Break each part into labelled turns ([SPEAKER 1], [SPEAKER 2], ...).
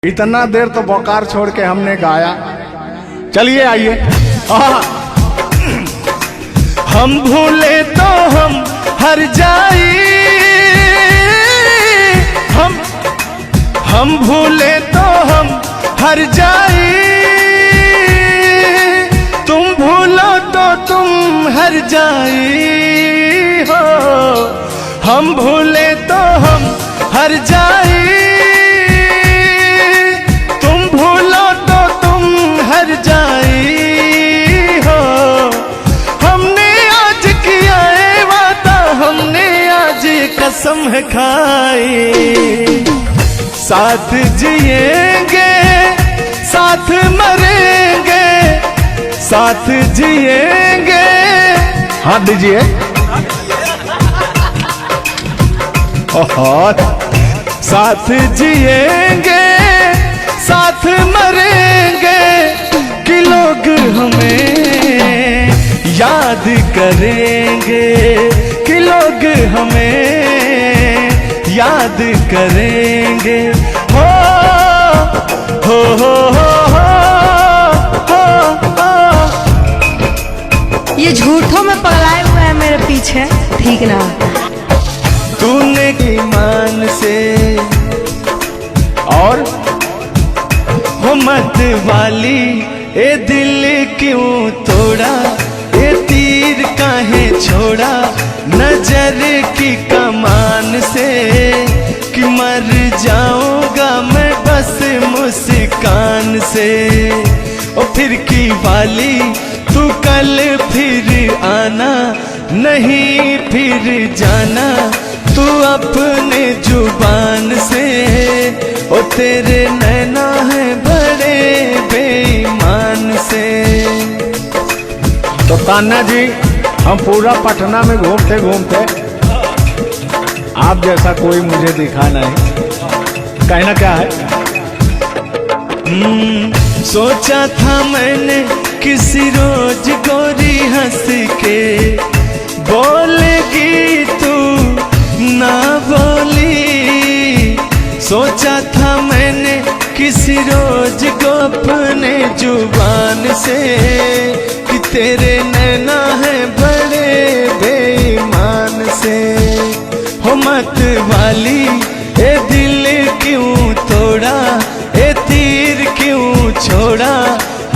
[SPEAKER 1] इतना देर तो बोकार छोड़ के हमने गाया। चलिए आइए।
[SPEAKER 2] हम भूले तो हम हर जाई, हम भूले तो हम हर जाई, तुम भूलो तो तुम हर जाई हो। हम भूले तो हम हर जाई, तुम भूलो तो तुम हर जाई हो। हमने आज किया है वादा, हमने आज कसम है खाई, साथ जिएंगे साथ मरेंगे, साथ जिएंगे।
[SPEAKER 1] हाथ दीजिए।
[SPEAKER 2] साथ जिएंगे साथ मरेंगे, कि लोग हमें याद करेंगे, कि लोग हमें याद करेंगे। हो हो हो हो हो हो।
[SPEAKER 3] ये झूठों में पगलाए हुए हैं मेरे पीछे, ठीक ना?
[SPEAKER 2] तूने ईमान से
[SPEAKER 1] और
[SPEAKER 2] हो मत वाली ए दिल क्यों तोड़ा, ए तीर काहे छोड़ा नजर की कमान से, कि मर जाऊंगा मैं बस मुस्कान से। ओ फिर की वाली तू कल फिर आना, नहीं फिर जाना तू अपने जुबान से। ओ तेरे नैना है बड़े बेईमान से।
[SPEAKER 1] तो तान्या जी, हम पूरा पटना में घूमते घूमते आप जैसा कोई मुझे दिखा नहीं। कहना क्या है?
[SPEAKER 2] सोचा था मैंने किसी रोज गोरी हंस के बोलेगी तू ना बोली, सोचा था मैंने किसी रोज को अपने जुबान से, कि तेरे नैना है बड़े बेईमान से। हो मत वाली ए दिल क्यों तोड़ा, ए तीर क्यों छोड़ा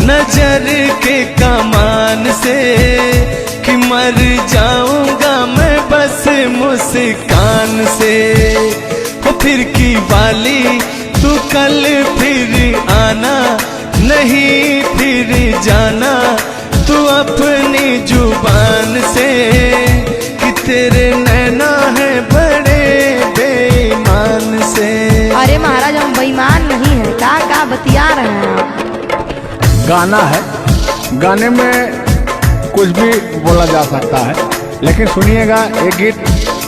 [SPEAKER 2] नजर के कमान से, कि मर जाऊंगा मैं बस मुस्कान से। हो फिर की वाली तू कल फिर आना, नहीं फिर जाना तू अपनी जुबान से, कि तेरे नैना है बड़े बेईमान से।
[SPEAKER 3] अरे महाराज, हम बेईमान नहीं है, का बतिया रहे हैं आप?
[SPEAKER 1] गाना है, गाने में कुछ भी बोला जा सकता है, लेकिन सुनिएगा एक गीत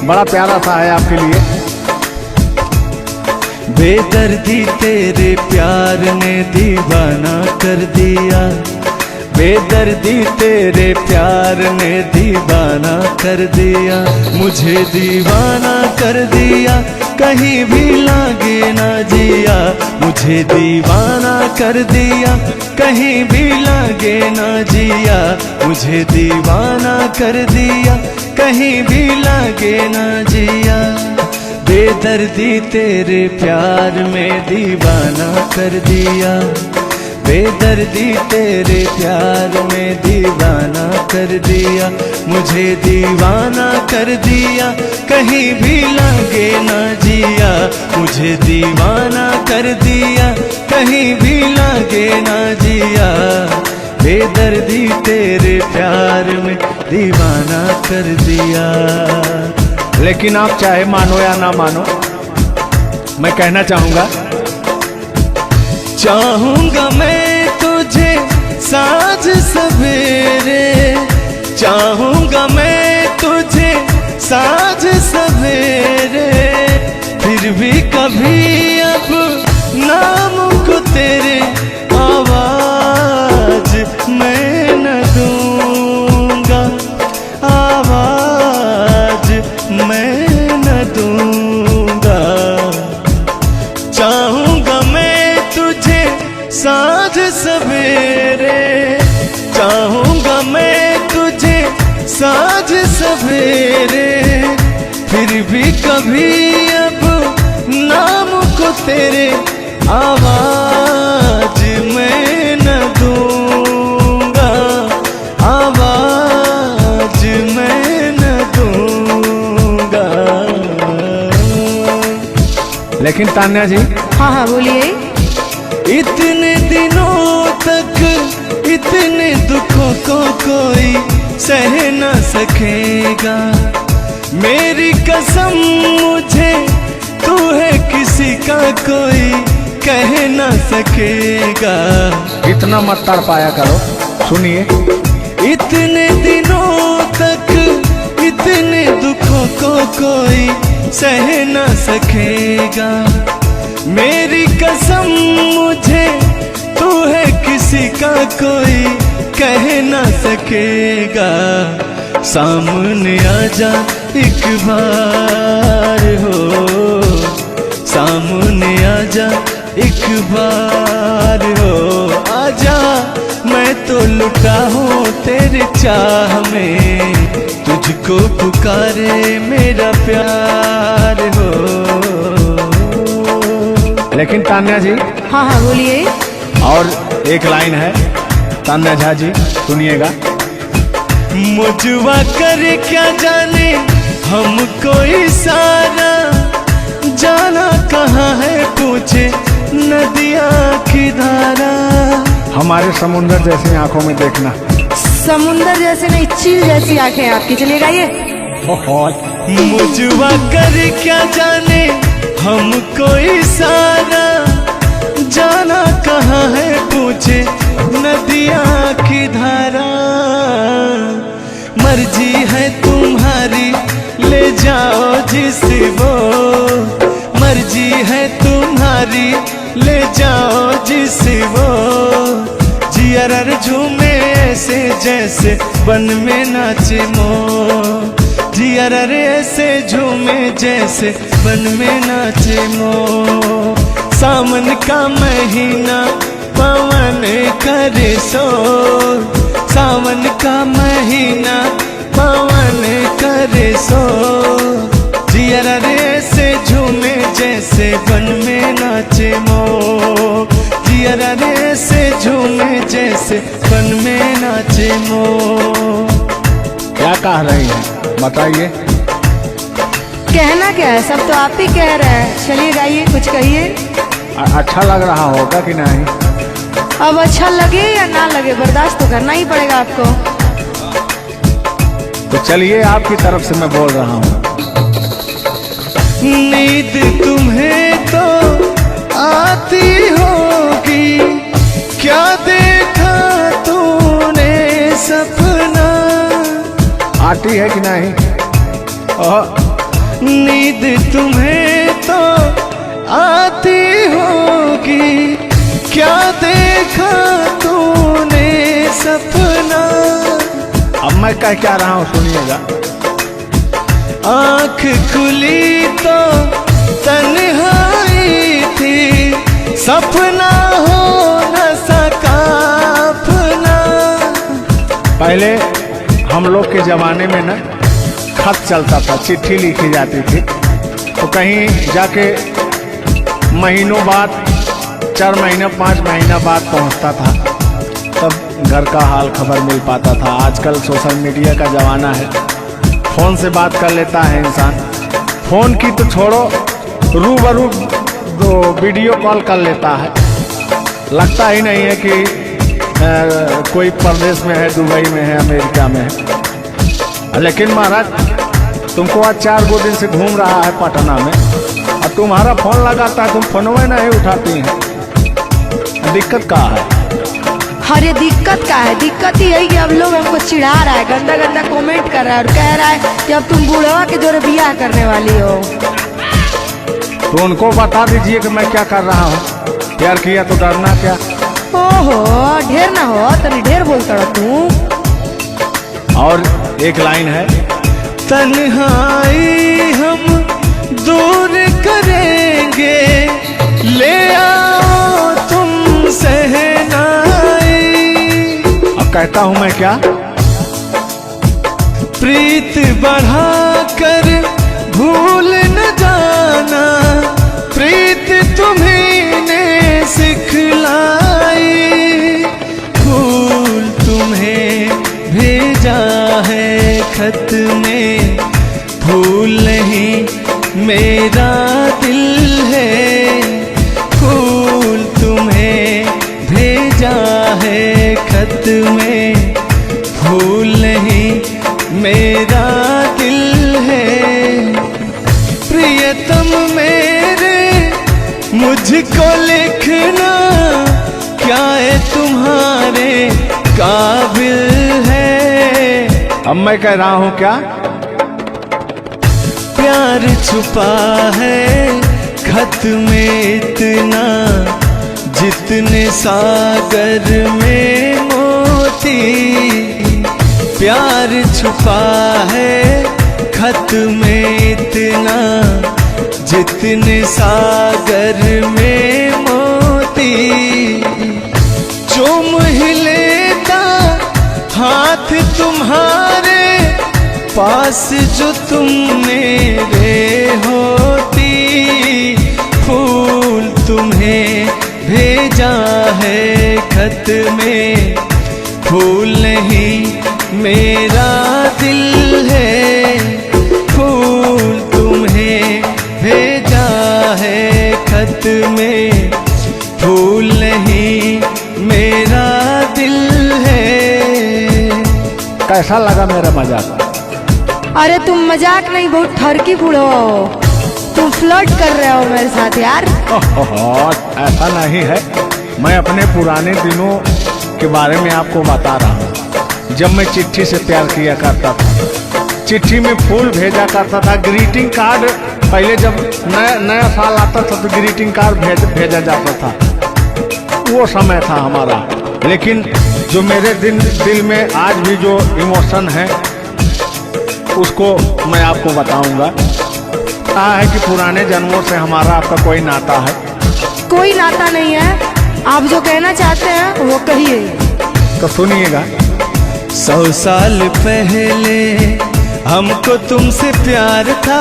[SPEAKER 1] बड़ा प्यारा सा है आपके लिए।
[SPEAKER 2] बेदर्दी तेरे प्यार ने दीवाना कर दिया, बेदर्दी तेरे प्यार ने दीवाना कर दिया, मुझे दीवाना कर दिया, कहीं भी लागे ना जिया, मुझे दीवाना कर दिया, कहीं भी लागे ना जिया, मुझे दीवाना कर दिया, कहीं भी लागे ना जिया। बेदर्दी तेरे प्यार में दीवाना कर दिया, बेदर्दी तेरे प्यार में दीवाना कर दिया, मुझे दीवाना कर दिया, कहीं भी लागे ना जिया, मुझे दीवाना कर दिया, कहीं भी लागे ना जिया। बेदर्दी तेरे प्यार में दीवाना कर दिया।
[SPEAKER 1] लेकिन आप चाहे मानो या ना मानो, मैं कहना चाहूंगा,
[SPEAKER 2] चाहूंगा मैं तुझे साँझ सवेरे, चाहूंगा मैं तुझे साँझ सवेरे, फिर भी कभी अब नाम को तेरे आवाज मैं न दूंगा, आवाज मैं न दूंगा। चाहूंगा मैं साँझ सवेरे, चाहूंगा मैं तुझे साँझ सवेरे, फिर भी कभी अब नाम को तेरे आवाज मैं न दूंगा, आवाज मैं न दूंगा।
[SPEAKER 1] लेकिन तान्या जी,
[SPEAKER 3] हाँ हाँ बोलिए।
[SPEAKER 2] इतने दिनों तक इतने दुखों को कोई सह न सकेगा, मेरी कसम मुझे तू है किसी का कोई कह न सकेगा।
[SPEAKER 1] इतना मत तड़पाया करो, सुनिए।
[SPEAKER 2] इतने दिनों तक इतने दुखों को कोई सह न सकेगा, मेरी कसम मुझे तू है किसी का कोई कह न सकेगा। सामने आजा एक बार हो, सामने आजा एक बार हो, आजा मैं तो लुटा हूँ तेरे चाह में, तुझको पुकारे मेरा प्यार हो।
[SPEAKER 1] लेकिन तान्या जी,
[SPEAKER 3] हाँ हाँ बोलिए।
[SPEAKER 1] और एक लाइन है, तान्या झा जी सुनिएगा।
[SPEAKER 2] मुझवा करे क्या जाने हमको इशारा, जाना कहाँ है पूछे नदिया की धारा।
[SPEAKER 1] हमारे समुंदर जैसी आंखों में देखना।
[SPEAKER 3] समुंदर जैसे नहीं, चील जैसी आंखें आपकी। चलिए गाइए।
[SPEAKER 2] मुझवा करे क्या जाने हमको इशारा, जाना कहाँ है पूछे नदिया की धारा। मर्जी है तुम्हारी ले जाओ जिस वो, मर्जी है तुम्हारी ले जाओ जिस वो, जियर झूमे ऐसे जैसे बन में नाचे मो, जियर ऐसे झूमे जैसे बन में नाचे मो। सावन का महीना पवन करे शोर, सावन का महीना पवन करे शोर, जियर ऐसे झूमे जैसे बन में नाचे मो, जियर ऐसे झूमे जैसे बन में नाचे मो।
[SPEAKER 1] क्या कह रही हैं बताइए।
[SPEAKER 3] कहना क्या है, सब तो आप ही कह रहे हैं। चलिए गाइए, कुछ कहिए।
[SPEAKER 1] अच्छा लग रहा होगा कि नहीं?
[SPEAKER 3] अब अच्छा लगे या ना लगे, बर्दाश्त तो करना ही पड़ेगा आपको।
[SPEAKER 1] तो चलिए, आपकी तरफ से मैं बोल रहा हूँ।
[SPEAKER 2] नींद तुम्हें तो आती होगी, क्या देखा तूने सपना।
[SPEAKER 1] आती है कि नहीं?
[SPEAKER 2] नींद तुम्हें तो आती होगी, क्या देखा तूने सपना।
[SPEAKER 1] अब मैं कह क्या रहा हूँ सुनिएगा।
[SPEAKER 2] आँख खुली तो तन्हाई थी, सपना हो न सका अपना।
[SPEAKER 1] पहले हम लोग के जमाने में ना खत चलता था, चिट्ठी लिखी जाती थी, तो कहीं जाके महीनों बाद, 4 महीना 5 महीना बाद पहुंचता था, तब घर का हाल खबर मिल पाता था। आजकल सोशल मीडिया का ज़माना है, फ़ोन से बात कर लेता है इंसान। फ़ोन की तो छोड़ो, रूबरू वीडियो कॉल कर लेता है। लगता ही नहीं है कि कोई परदेश में है, दुबई में है, अमेरिका में है। लेकिन महाराज, तुमको आज 4 गो दिन से घूम रहा है पटना में, और तुम्हारा फोन लगाता है, तुम फोनवे नहीं उठाती हैं। दिक्कत क्या है?
[SPEAKER 3] अरे दिक्कत क्या है? दिक्कत ही है कि अब लोग हमको चिढ़ा रहा है, गंदा गंदा कमेंट कर रहा है और कह रहा है कि अब तुम बूढ़वा के जोरे बियाह करने वाली हो।
[SPEAKER 1] तो उनको बता दीजिए कि मैं क्या कर रहा हूँ। प्यार किया तो डरना क्या?
[SPEAKER 3] ओहो, ढेर ना हो, तनी ढेर बोलता रहो तू।
[SPEAKER 1] और एक लाइन है,
[SPEAKER 2] तन्हाई हम दूर करेंगे, ले आओ तुम सह
[SPEAKER 1] कहता हूं मैं क्या?
[SPEAKER 2] प्रीत बढ़ाकर भूल न जाना, प्रीत तुम्हीं ने सिखलाई। फूल तुम्हें भेजा है खत में, फूल नहीं मेरा दिल है। फूल तुम्हें भेजा है खत में, फूल नहीं मेरा दिल है। प्रियतम मेरे मुझको लिखना, क्या है तुम्हारे काबिल है।
[SPEAKER 1] अब मैं कह रहा हूं क्या?
[SPEAKER 2] प्यार छुपा है खत में इतना, जितने सागर में मोती। प्यार छुपा है खत में इतना, जितने सागर में मोती। चूम ही लेता हाथ तुम्हारे, पास जो तुमने रे होती। फूल तुम्हें भेजा है खत में, फूल नहीं मेरा दिल है। फूल तुम्हें भेजा है खत में, फूल नहीं मेरा दिल है।
[SPEAKER 1] कैसा लगा मेरा मजाक?
[SPEAKER 3] अरे तुम मजाक नहीं, बहुत ठरकी बूढ़ो हो। तुम फ्लर्ट कर रहे हो मेरे साथ यार।
[SPEAKER 1] ऐसा नहीं है, मैं अपने पुराने दिनों के बारे में आपको बता रहा हूँ। जब मैं चिट्ठी से प्यार किया करता था, चिट्ठी में फूल भेजा करता था, ग्रीटिंग कार्ड। पहले जब नया साल आता था तो ग्रीटिंग कार्ड भेजा जाता था, वो समय था हमारा। लेकिन जो मेरे दिल में आज भी जो इमोशन है, उसको मैं आपको बताऊंगा। कहा है कि पुराने जन्मों से हमारा आपका कोई नाता है।
[SPEAKER 3] कोई नाता नहीं है, आप जो कहना चाहते हैं वो कहिए।
[SPEAKER 1] तो सुनिएगा।
[SPEAKER 2] 100 साल पहले हमको तुमसे प्यार था,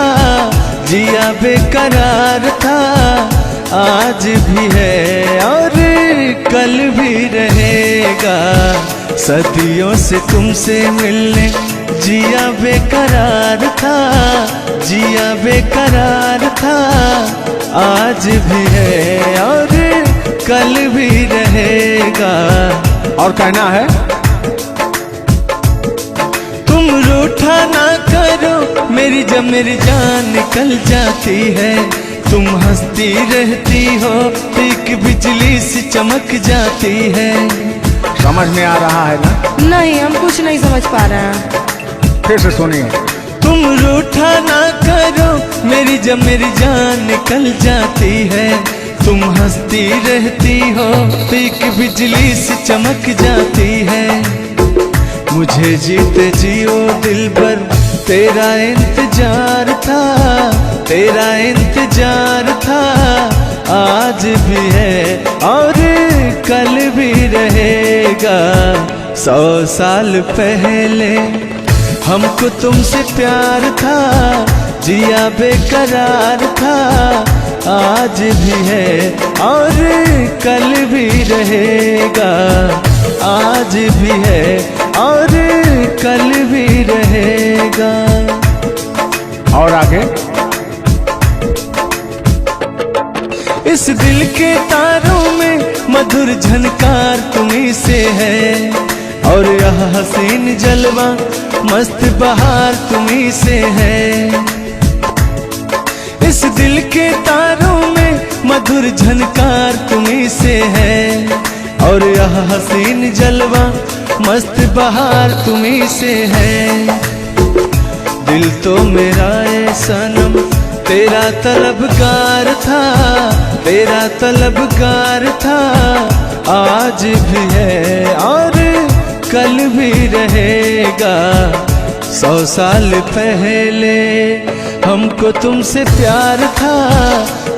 [SPEAKER 2] जिया बेकरार था। आज भी है और कल भी रहेगा, सदियों से तुमसे मिलने जिया बेकरार था, जिया बेकरार था। आज भी है और कल भी रहेगा।
[SPEAKER 1] और कहना है,
[SPEAKER 2] तुम रूठा ना करो मेरी, जब मेरी जान निकल जाती है। तुम हंसती रहती हो, एक बिजली सी चमक जाती है।
[SPEAKER 1] समझ में आ रहा है ना?
[SPEAKER 3] नहीं, हम कुछ नहीं समझ पा रहे हैं।
[SPEAKER 1] फिर से सुनिए।
[SPEAKER 2] तुम रूठा ना करो मेरी, जब मेरी जान निकल जाती है। तुम हंसती रहती हो, एक बिजली सी चमक जाती है। मुझे जीते जियो दिल भर तेरा इंतजार था, तेरा इंतजार था। आज भी है और कल भी रहेगा। 100 साल पहले हमको तुमसे प्यार था, जिया बेकरार था। आज भी है और कल भी रहेगा। आज भी है और कल भी रहेगा।
[SPEAKER 1] और आगे,
[SPEAKER 2] इस दिल के तारों में मधुर झनकार तुम्हीं से है, और यह हसीन जलवा मस्त बहार तुम्हीं से है। इस दिल के तारों में मधुर झनकार तुम्हीं से है, और यह हसीन जलवा मस्त बहार तुम्हीं से है। दिल तो मेरा है सनम तेरा तलबगार था, तेरा तलबगार था। आज भी है और कल भी रहेगा। 100 साल पहले हमको तुमसे प्यार था,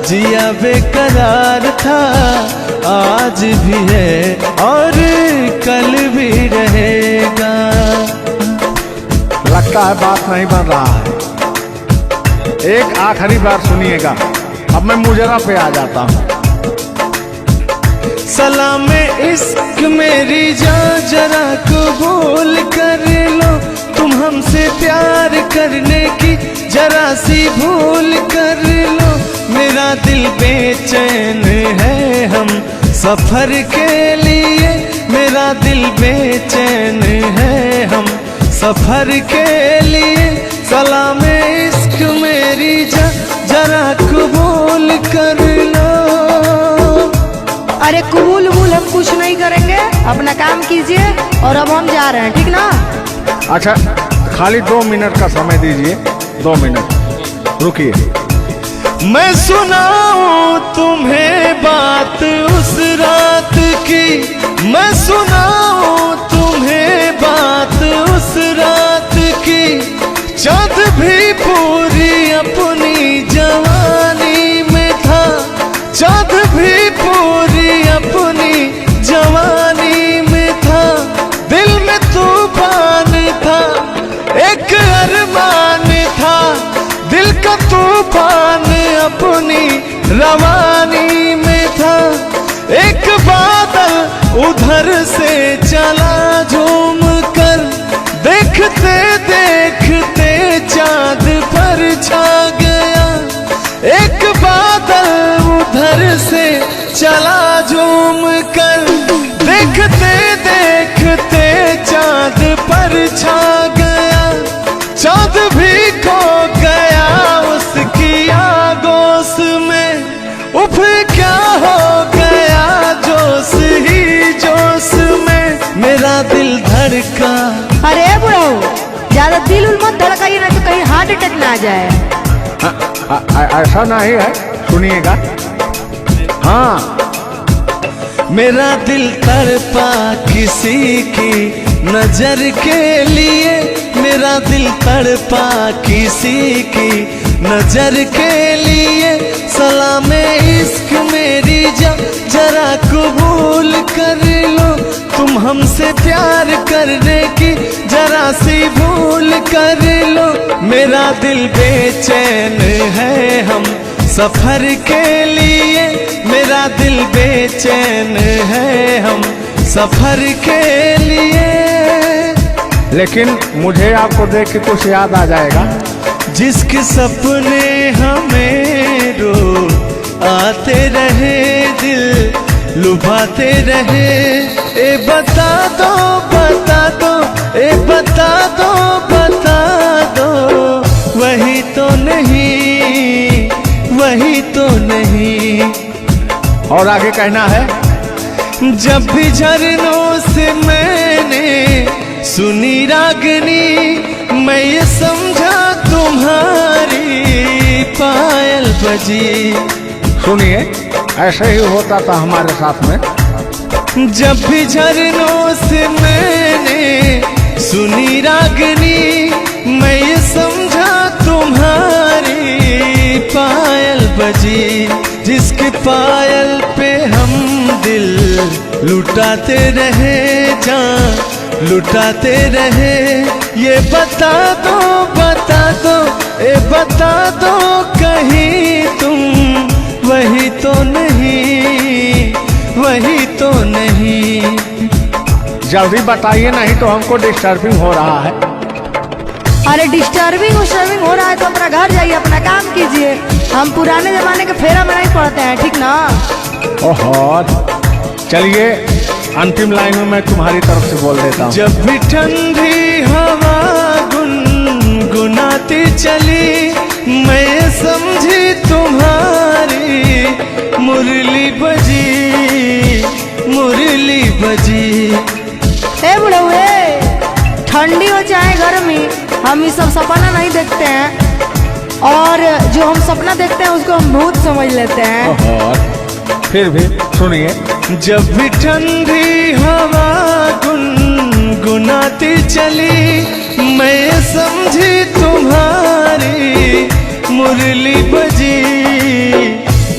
[SPEAKER 2] जिया बेकरार था। आज भी है और कल भी रहेगा।
[SPEAKER 1] लगता है बात नहीं बन रहा है। एक आखिरी बार सुनिएगा, अब मैं मुजरा पे आ जाता हूँ।
[SPEAKER 2] सलाम इश्क मेरी जान जरा कबूल कर लो, तुम हमसे प्यार करने की जरा सी भूल कर लो। मेरा दिल बेचैन है हम सफर के लिए, मेरा दिल बेचैन है हम सफर के लिए। सलाम इश्क मेरी जरा कबूल कर लो।
[SPEAKER 3] अरे कबूल वबूल हम कुछ नहीं करेंगे, अपना काम कीजिए और अब हम जा रहे हैं, ठीक ना?
[SPEAKER 1] अच्छा, खाली 2 मिनट का समय दीजिए, 2 मिनट रुकिए।
[SPEAKER 2] मैं सुनाऊं तुम्हें बात उस रात की, मैं सुनाऊं तुम्हें बात उस रात की। चाँद भी पूरी अपनी जवानी में था, चाँद भी पूरी अपनी जवानी में था। दिल में तूफान था, एक अरमान था, दिल का तूफान अपनी रवानी में था। एक बादल उधर से चला झूम कर, देखते देखते चाँद पर छा गया। एक बादल उधर से चला झूम कर, देखते देखते चाँद पर छा गया। चाँद भी खो गया उसकी आगोश में, उफ क्या हो गया जोश ही जोश में। मेरा दिल धड़का।
[SPEAKER 3] अरे बुढ़ऊ, ज्यादा दिल उल मत धड़काइए ना तो कहीं हार्ट अटैक ना आ जाए।
[SPEAKER 1] ऐसा नहीं है, सुनिएगा। हाँ,
[SPEAKER 2] मेरा दिल तड़पा किसी की नजर के लिए, मेरा दिल तड़पा किसी की नजर के लिए। सलाम इश्क मेरी जरा कबूल कर लो, तुम हमसे प्यार करने की जरा सी भूल कर लो। मेरा दिल बेचैन है हम सफर के लिए, मेरा दिल बेचैन है हम सफर के लिए।
[SPEAKER 1] लेकिन मुझे आपको देख के कुछ याद आ जाएगा।
[SPEAKER 2] जिसके सपने हमें रो आते रहे, दिल लुभाते रहे। ए बता दो बता दो, ए बता दो बता दो, वही तो नहीं, वही तो नहीं।
[SPEAKER 1] और आगे कहना है,
[SPEAKER 2] जब भी झरनों से मैंने सुनी रागनी, मैं ये समझा तुम्हारी पायल बजी।
[SPEAKER 1] सुनिए, ऐसे ही होता था हमारे साथ में।
[SPEAKER 2] जब भी झरनों से मैंने सुनी रागनी, मैं ये समझा तुम्हारी पायल बजी। जिसके पायल पे हम दिल लुटाते रहे, जान लुटाते रहे। ये बता दो बता दो, ए बता दो कहीं तुम वही तो नहीं, वही तो नहीं।
[SPEAKER 1] जल्दी बताइए, नहीं तो हमको डिस्टर्बिंग हो रहा है।
[SPEAKER 3] अरे डिस्टर्बिंग हो रहा है तो अपना घर जाइए, अपना काम कीजिए। हम पुराने जमाने के फेरा में नहीं पड़ते हैं, ठीक ना?
[SPEAKER 1] ओहो, चलिए अंतिम लाइन में मैं तुम्हारी तरफ से बोल देता हूँ।
[SPEAKER 2] जब भी ठंडी हवा गुनगुनाती चली, मैं समझी तुम्हारी मुरली बजी, मुरली बजी।
[SPEAKER 3] ए बुढ़ऊ, ठंडी हो चाहे गर्मी, हम ये सब सपना नहीं देखते हैं, और जो हम सपना देखते हैं उसको हम भूत समझ लेते हैं।
[SPEAKER 1] ओहो, फिर भी सुनिए।
[SPEAKER 2] जब भी ठंडी हवा गुनगुनाती चली, मैं समझी तुम्हारी मुरली बजी,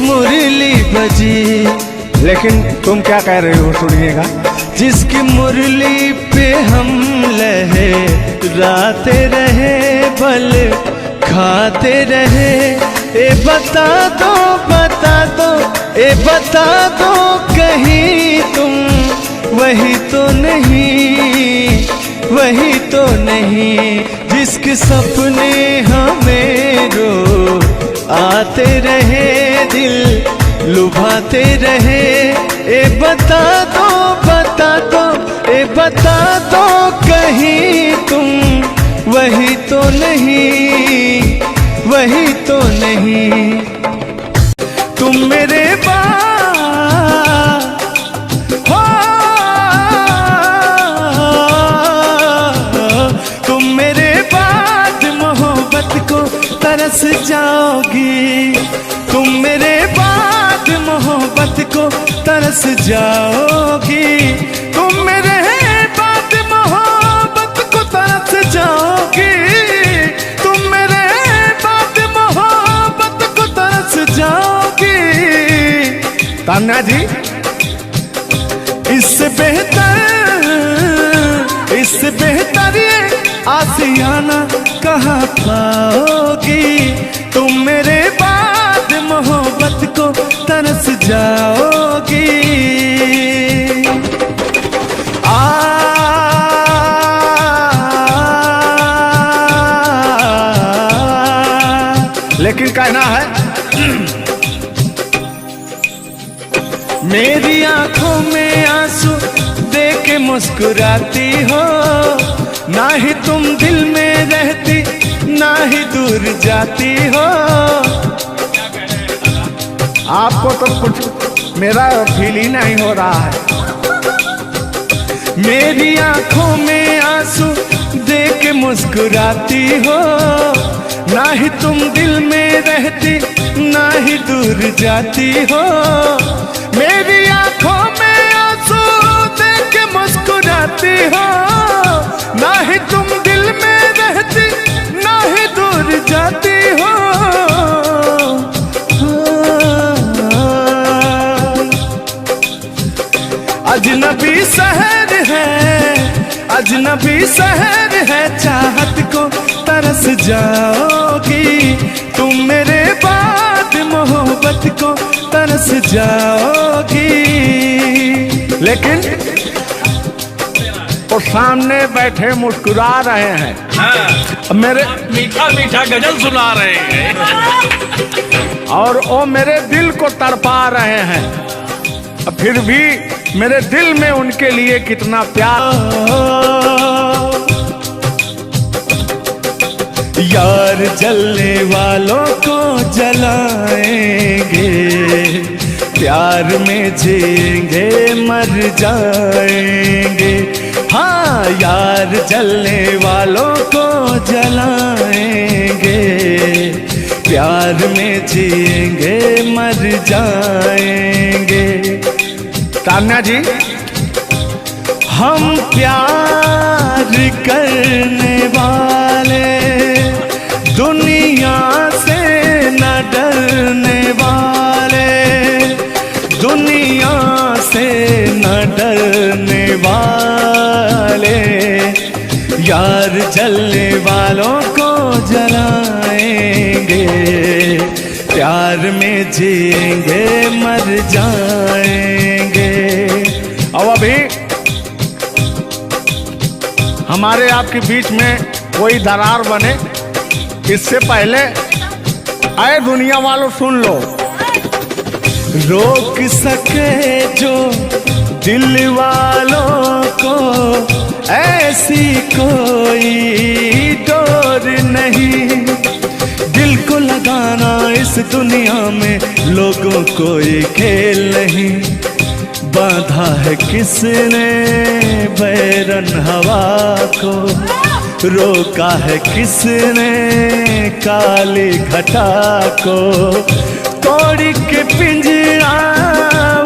[SPEAKER 2] मुरली बजी।
[SPEAKER 1] लेकिन तुम क्या कह रहे हो, सुनिएगा।
[SPEAKER 2] जिसकी मुरली पे हम लहराते रहे, बल खाते रहे। ए बता दो, बता दो, ए बता दो कहीं तुम वही तो नहीं, वही तो नहीं। जिसके सपने हमें रो आते रहे, दिल लुभाते रहे। ए बता दो, बता दो, ए बता दो कहीं तुम वही तो नहीं, वही तो नहीं। तुम मेरे हो, तुम मेरे बाद मोहब्बत को तरस जाओगी, तुम मेरे बाद मोहब्बत को तरस जाओगी, तुम मेरे बाद मोहब्बत को तरस जाओगी, तुम मेरे बाद मोहब्बत को तरस जाओगी। तान्या जी, इससे बेहतर ये आसियाना कहाँ पाओगी। तुम मेरे बाद मोहब्बत को तरस जाओगी।
[SPEAKER 1] लेकिन कहना है
[SPEAKER 2] मेरी आंखों में आंसू देख के मुस्कुराती हो, ना ही तुम दिल में रहती, ना ही दूर जाती हो।
[SPEAKER 1] आपको तो कुछ मेरा फील ही नहीं हो रहा है।
[SPEAKER 2] मेरी आंखों में आंसू देख के मुस्कुराती हो, ना ही तुम दिल में रहती, ना ही दूर जाती हो। मेरी आंखों में आंसू देख के मुस्कुराती हो, ना ही तुम दिल में रहती, ना ही दूर जाती हो। अजनबी शहर है, अजनबी शहर है, चाहत को तरस जाओगी। तुम मेरे बाद मोहब्बत को तरस जाओगी।
[SPEAKER 1] लेकिन वो सामने बैठे मुस्कुरा रहे हैं।
[SPEAKER 4] हाँ,
[SPEAKER 1] मेरे
[SPEAKER 4] मीठा मीठा गजल सुना रहे हैं
[SPEAKER 1] और वो मेरे दिल को तड़पा रहे हैं। फिर भी मेरे दिल में उनके लिए कितना प्यार।
[SPEAKER 2] यार जलने वालों को जलाएंगे, प्यार में जिएंगे मर जाएंगे। हाँ, यार जलने वालों को जलाएंगे, प्यार में जिएंगे मर जाएंगे।
[SPEAKER 1] तान्या जी,
[SPEAKER 2] हम प्यार करने वाले दुनिया से न डरने वाले, दुनिया से न डरने वाले। यार जलने वालों को जलाएंगे, प्यार में जिएंगे मर जाएंगे।
[SPEAKER 1] अब अभी हमारे आपके बीच में कोई दरार बने इससे पहले आए दुनिया वालों सुन लो।
[SPEAKER 2] रोक सके जो दिल वालों को ऐसी कोई डोर नहीं, दिल को लगाना इस दुनिया में लोगों को ये खेल नहीं। बांधा है किसने बैरन हवा को, रोका है किसने काली घटा को। तोड़ के पिंजरा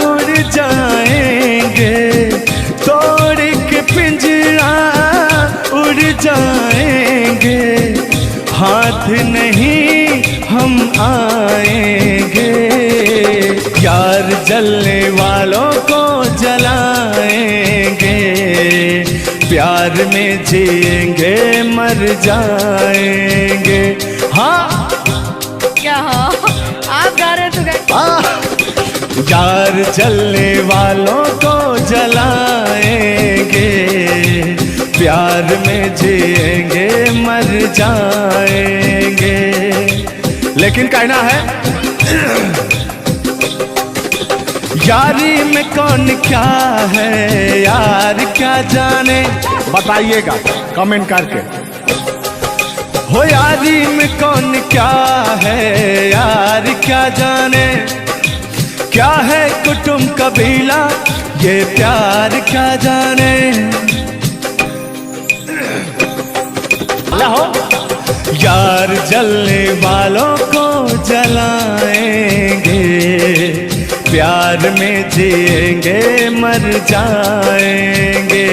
[SPEAKER 2] उड़ जाएंगे, तोड़ के पिंजरा उड़ जाएंगे। हाथ नहीं हम आएंगे, यार जलने वालों को जलाएंगे। प्यार में जिएंगे मर जाएंगे। हाँ
[SPEAKER 3] क्या हो आप गा रहे तो
[SPEAKER 2] यार जलने वालों को जलाएंगे, प्यार में जिएंगे मर जाएंगे। लेकिन कहना है यारी में कौन क्या है यार क्या जाने,
[SPEAKER 1] बताइएगा कमेंट करके।
[SPEAKER 2] हो यारी में कौन क्या है यार क्या जाने, क्या है कुटुंब कबीला ये प्यार क्या जाने।
[SPEAKER 1] लाहो
[SPEAKER 2] यार जलने वालों को जलाएंगे, प्यार में जिएंगे मर जाएंगे।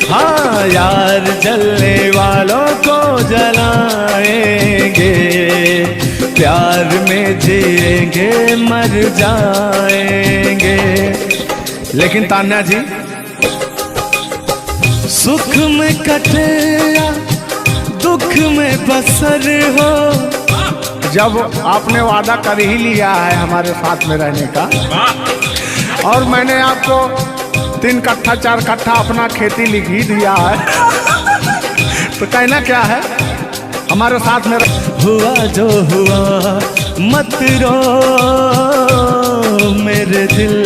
[SPEAKER 2] हाँ यार जलने वालों को जलाएंगे, प्यार में जिएंगे मर जाएंगे।
[SPEAKER 1] लेकिन तान्या जी
[SPEAKER 2] सुख में कटे या दुख में बसर हो,
[SPEAKER 1] जब आपने वादा कर ही लिया है हमारे साथ में रहने का, और मैंने आपको 3 कट्ठा 4 कट्ठा अपना खेती लिख ही दिया है तो कहना क्या है हमारे साथ में
[SPEAKER 2] हुआ जो हुआ मत रो मेरे दिल,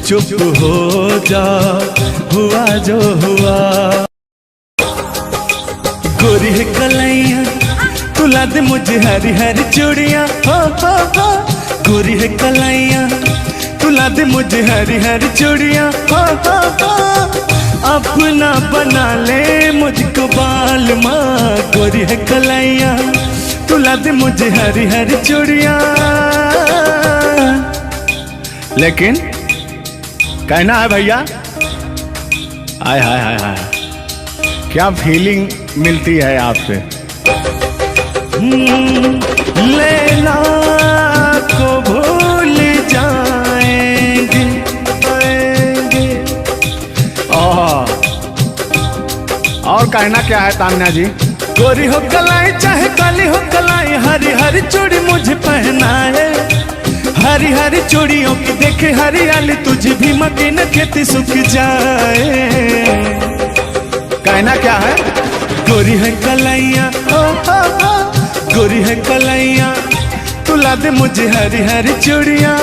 [SPEAKER 2] चुप हो जा हुआ जो हुआ। गोरी है कलैया तुला दे मुझे हरी हरी चूड़ियाँ, हो गोरी है कलैया तुला दे मुझे हरी हरी चूड़ियाँ, हो अपना बना ले मुझको बाल माँ। गोरी है कलैया तुला दे मुझे हरी हरी चूड़ियाँ।
[SPEAKER 1] लेकिन कहना है भैया, हाय हाय हाय हाय क्या फीलिंग मिलती है आपसे।
[SPEAKER 2] लैला को भूल जाएंगे
[SPEAKER 1] और कहना क्या है तान्या जी।
[SPEAKER 2] गोरी हो कलाई चाहे काली हो कलाई, हरी हरी चूड़ी मुझे पहनाए, हरी हरी चूड़ियों की देखे हरियाली तुझे भी मकीन खेती सूख जाए।
[SPEAKER 1] कहना क्या है
[SPEAKER 2] गोरी है कलैया गोरी है कलैया तुला दे मुझे हरी हरी चूड़ियाँ,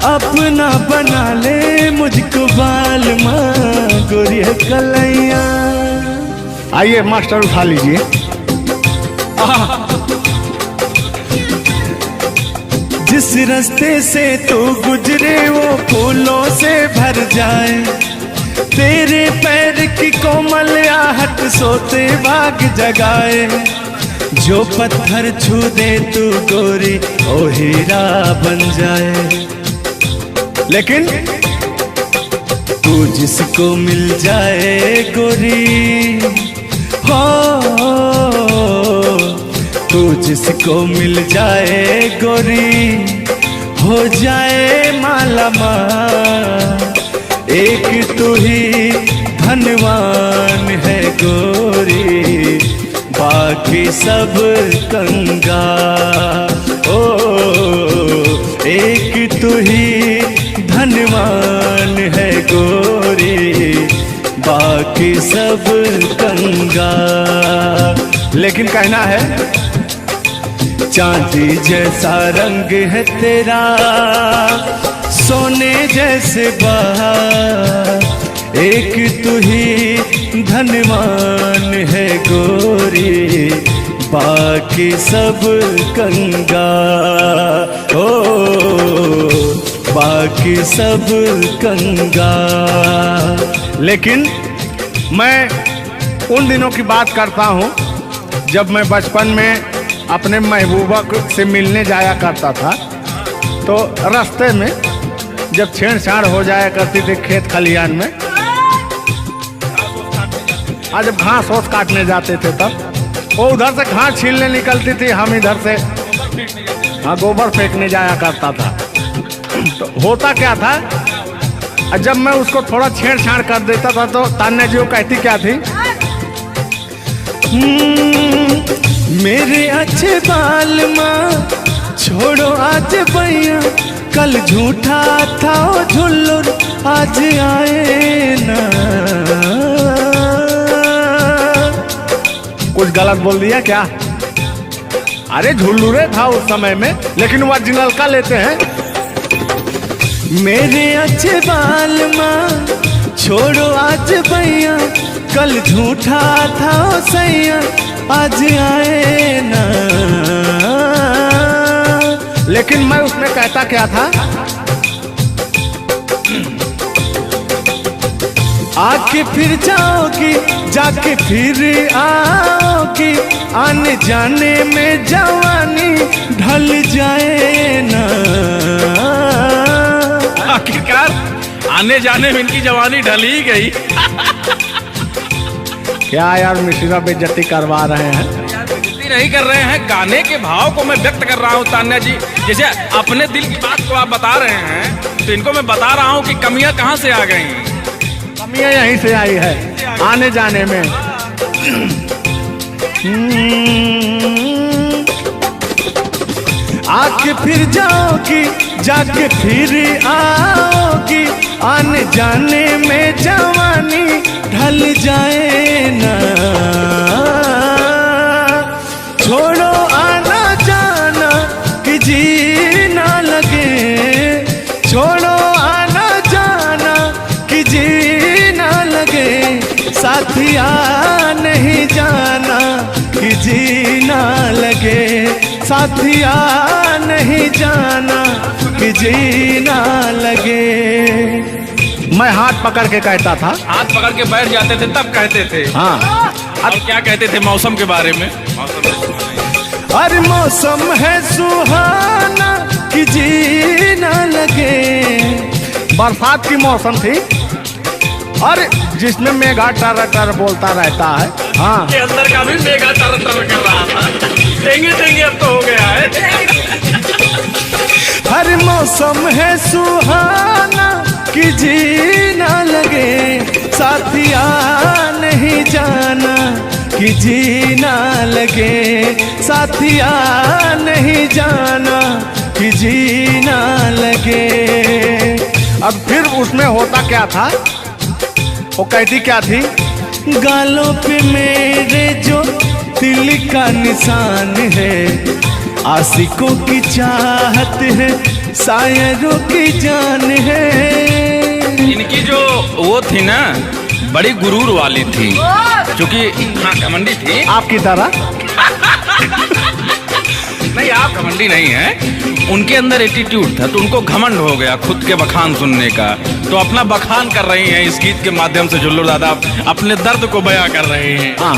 [SPEAKER 2] अपना बना ले मुझको बाल माँ। गोरी है कलैया।
[SPEAKER 1] आइए मास्टर उठा लीजिए।
[SPEAKER 2] जिस रास्ते से तू गुजरे वो फूलों से भर जाए, तेरे पैर की कोमल आहट सोते भाग जगाए। जो पत्थर छू दे तू गोरी ओ हीरा बन जाए।
[SPEAKER 1] लेकिन
[SPEAKER 2] तू जिसको मिल जाए गोरी हो, तू जिसको मिल जाए गोरी हो जाए माला माल। एक तू ही धनवान है गोरी, बाकी सब कंगाल। ओ एक तू ही धनवान है गोरी, बाकी सब कंगाल।
[SPEAKER 1] लेकिन कहना है
[SPEAKER 2] चांदी जैसा रंग है तेरा, सोने जैसे बहार। एक तू ही धनवान है गोरी, बाकी सब कंगाल। ओ बाकी सब कंगाल।
[SPEAKER 1] लेकिन मैं उन दिनों की बात करता हूँ जब मैं बचपन में अपने महबूबा से मिलने जाया करता था, तो रास्ते में जब छेड़छाड़ हो जाया करती थी खेत खलियान में, आज जब घास ओस काटने जाते थे तब वो उधर से घास छीलने निकलती थी, हम इधर से गोबर फेंकने जाया करता था। तो होता क्या था और जब मैं उसको थोड़ा छेड़छाड़ कर देता था तो तान्या जी वो कहती क्या थी?
[SPEAKER 2] मेरे अच्छे बाल माँ छोड़ो आज भैया, कल झूठा था वो झुल्लुर आज आए ना।
[SPEAKER 1] कुछ गलत बोल दिया क्या? अरे झुल्लुरे था उस समय में, लेकिन वो ओरिजिनल का लेते हैं।
[SPEAKER 2] मेरे अच्छे बाल माँ छोड़ो आज भैया, कल झूठा था वो सैया आज आए ना।
[SPEAKER 1] लेकिन मैं उसमें कहता क्या था?
[SPEAKER 2] आके फिर जाओगी, जाके फिर आओगी, आने जाने में जवानी ढल जाए ना।
[SPEAKER 4] आखिरकार आने जाने में इनकी जवानी ढल ही गई।
[SPEAKER 1] क्या यार मिश्रा बेइज्जती करवा रहे हैं?
[SPEAKER 4] बेइज्जती नहीं कर रहे हैं, गाने के भाव को मैं व्यक्त कर रहा हूँ तान्या जी। जैसे अपने दिल की बात को आप बता रहे हैं तो इनको मैं bता रहा हूँ कि कमियां कहाँ से आ गई।
[SPEAKER 1] कमियां यहीं से आई है आने जाने में।
[SPEAKER 2] आके फिर जाओगी, जाके फिर आओगी, आने जाने में जवानी ढल जाए ना। छोड़ो आना जाना कि जी ना लगे, छोड़ो आना जाना कि जी ना लगे, साथिया नहीं जाना कि जी ना लगे, साथिया नहीं जाना कि जी ना लगे।
[SPEAKER 1] मैं हाथ पकड़ के कहता था।
[SPEAKER 4] हाथ पकड़ के बैठ जाते थे तब कहते थे।
[SPEAKER 1] हाँ,
[SPEAKER 4] अब क्या कहते थे मौसम के बारे में?
[SPEAKER 2] अरे मौसम है सुहाना कि जी ना लगे।
[SPEAKER 1] बरसात की मौसम थी और जिसमें मेघा टर टर बोलता रहता है। हाँ,
[SPEAKER 4] के अंदर का भी मेघा तर तर कर रहा था। देंगे देंगे अब तो हो गया है।
[SPEAKER 2] हर मौसम है सुहाना कि जी ना लगे, साथिया नहीं जाना कि जी ना लगे, साथिया नहीं जाना कि जी ना लगे।
[SPEAKER 1] अब फिर उसमें होता क्या था? वो कहती क्या थी?
[SPEAKER 2] गालों पे मेरे जो दिल का निशान है, आशिकों की चाहत है, शायरों की जान है।
[SPEAKER 4] इनकी जो वो थी ना बड़ी गुरूर वाली थी, क्योंकि हाँ घमंडी थी।
[SPEAKER 1] आपकी तरह?
[SPEAKER 4] नहीं, आप घमंडी नहीं हैं। उनके अंदर एटीट्यूड था तो उनको घमंड हो गया खुद के बखान सुनने का, तो अपना बखान कर रही हैं इस गीत के माध्यम से। जुल्लू दादा अपने दर्द को बयां कर रहे हैं।
[SPEAKER 1] हाँ,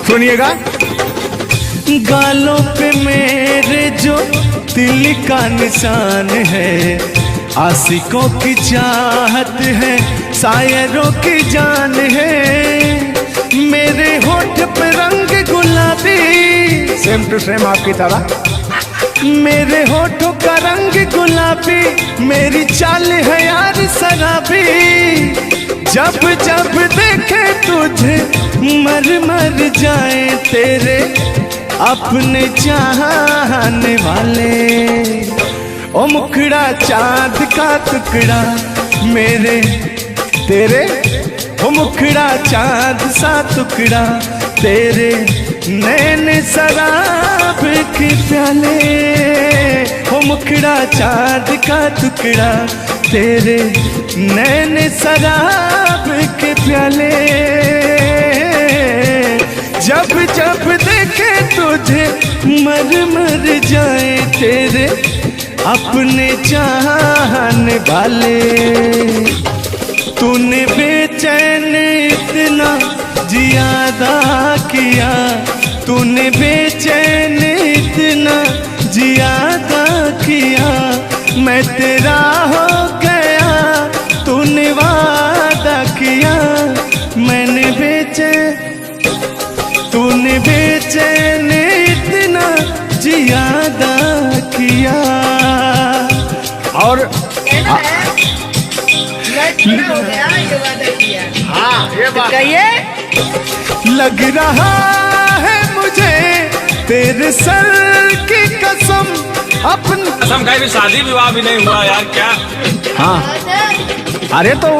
[SPEAKER 1] सुनिएगा।
[SPEAKER 2] गालों पे मेरे जो दिल का निशान है, आशिकों की चाहत है, शायरों की जान है। मेरे होठ पे रंग गुलाबी,
[SPEAKER 1] सेम टू सेम आपकी तरह।
[SPEAKER 2] मेरे होठों का रंग गुलाबी, मेरी चाल है यार शराबी। जब जब देखे तुझे मर मर जाए तेरे अपने चाहने वाले। ओ मुखड़ा चाँद का टुकड़ा मेरे तेरे, ओ मुखड़ा चाँद सा टुकड़ा तेरे, नैन शराब के प्याले। ओ मुखड़ा चाँद का टुकड़ा तेरे, नैन शराब के प्याले। जब जब देखे तुझे मर मर जाए तेरे अपने चाहने वाले। तूने बेचैन इतना जियादा किया, तूने बेचैन इतना जियादा किया, मैं तेरा हो गया तूने वादा किया। मैंने तूने बेचैन इतना जियादा किया।
[SPEAKER 1] और हाँ ये बात
[SPEAKER 3] कहिए।
[SPEAKER 2] लग रहा है मुझे तेरे सर की कसम अपन
[SPEAKER 4] कसम खाई भी शादी विवाह भी नहीं हुआ यार क्या।
[SPEAKER 1] हाँ अरे तो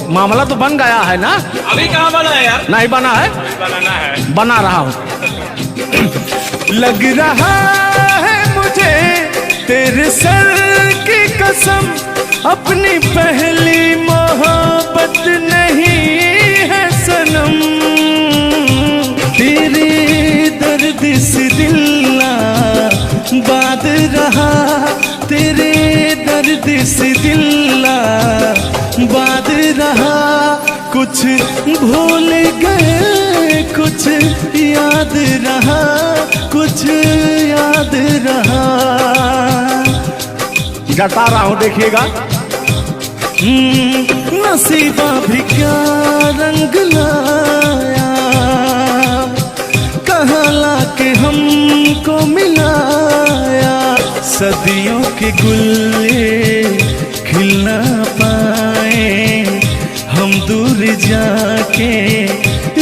[SPEAKER 1] मामला तो बन गया है ना।
[SPEAKER 4] अभी कहाँ बना है यार।
[SPEAKER 1] नहीं बना है,
[SPEAKER 4] बनाना है।
[SPEAKER 1] बना रहा हूँ।
[SPEAKER 2] लग रहा है मुझे तेरे सर की कसम अपनी पहली मोहब्बत नहीं है सनम। तेरे दर्द से दिल बात रहा, तेरे दर्द से दिल बात रहा। कुछ भूल गए कुछ याद रहा, कुछ याद रहा।
[SPEAKER 1] जता रहा हूँ देखिएगा।
[SPEAKER 2] नसीबा भी क्या रंग लाया, कहाँ लाके हमको मिलाया। सदियों के गुल्ले खिल ना पाए, हम दूर जाके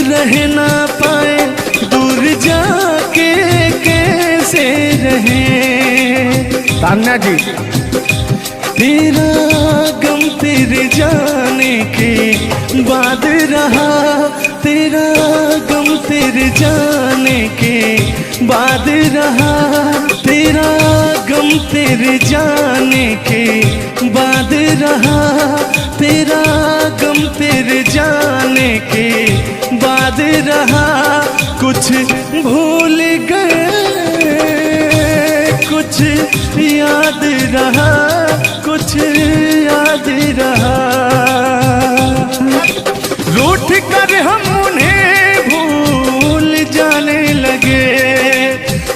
[SPEAKER 2] रह ना पाए। दूर जाके कैसे रहे
[SPEAKER 1] तान्या जी।
[SPEAKER 2] तेरा गम तेरे जाने के बाद रहा, तेरा गम तेरे जाने के बाद रहा। तेरा गम तेरे जाने के बाद रहा, तेरा गम तेरे जाने के बाद रहा। कुछ भूल गए कुछ याद रहा, कुछ याद रहा। रूठ कर हम उन्हें भूल जाने लगे,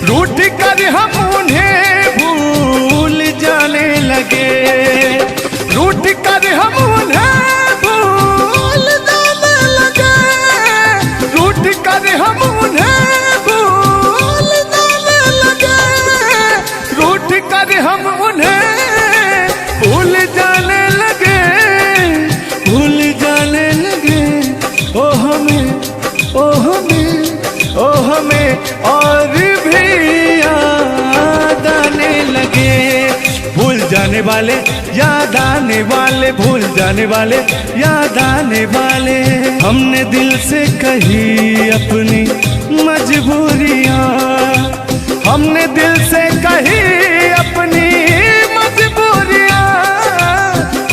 [SPEAKER 2] रूठ कर हम उन्हें भूल जाने लगे। रूठ कर हम उन्हें भूल जाने लगे, रूठ कर हम उन्हें भूल जाने लगे। रूठ कर हम उन्हें भूल जाने लगे, भूल जाने लगे। ओ हमें, ओ हमें, ओ हमें और भी याद आने लगे। भूल जाने वाले याद आने वाले, भूल जाने वाले याद आने वाले। हमने दिल से कही अपनी मजबूरियाँ, हमने दिल से कही अपनी मजबूरियाँ,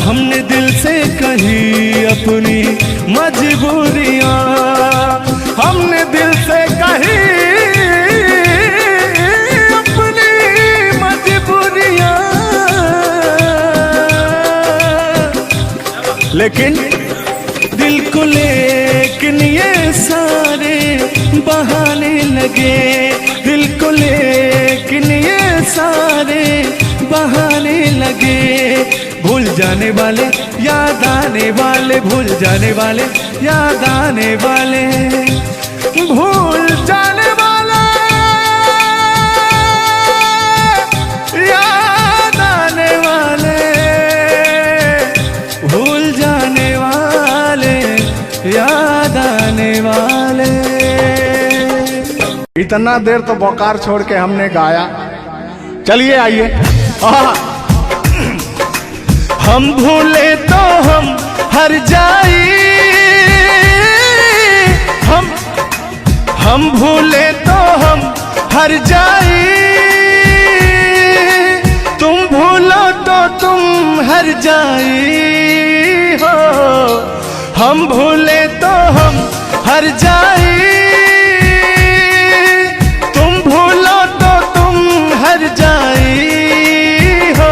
[SPEAKER 2] हमने दिल से कही अपनी मजबूरियाँ, हमने दिल से कही अपनी मजबूरियाँ। लेकिन दिल को लेकिन ये सारे बहाने लगे, दिल को लेकिन ये सारे बहाने लगे। भूल जाने वाले याद आने वाले, भूल जाने वाले याद आने वाले, भूल जाने वाले याद आने वाले, भूल जाने वाले याद आने वाले।
[SPEAKER 1] इतना देर तो बोकार छोड़ के हमने गाया। चलिए आइए।
[SPEAKER 2] हम भूले तो हम हर जाई, हम भूले तो हम हर जाई। तुम भूलो तो तुम हर जाई हो, हम भूले तो हम हर जाई। तुम भूलो तो तुम हर जाई हो।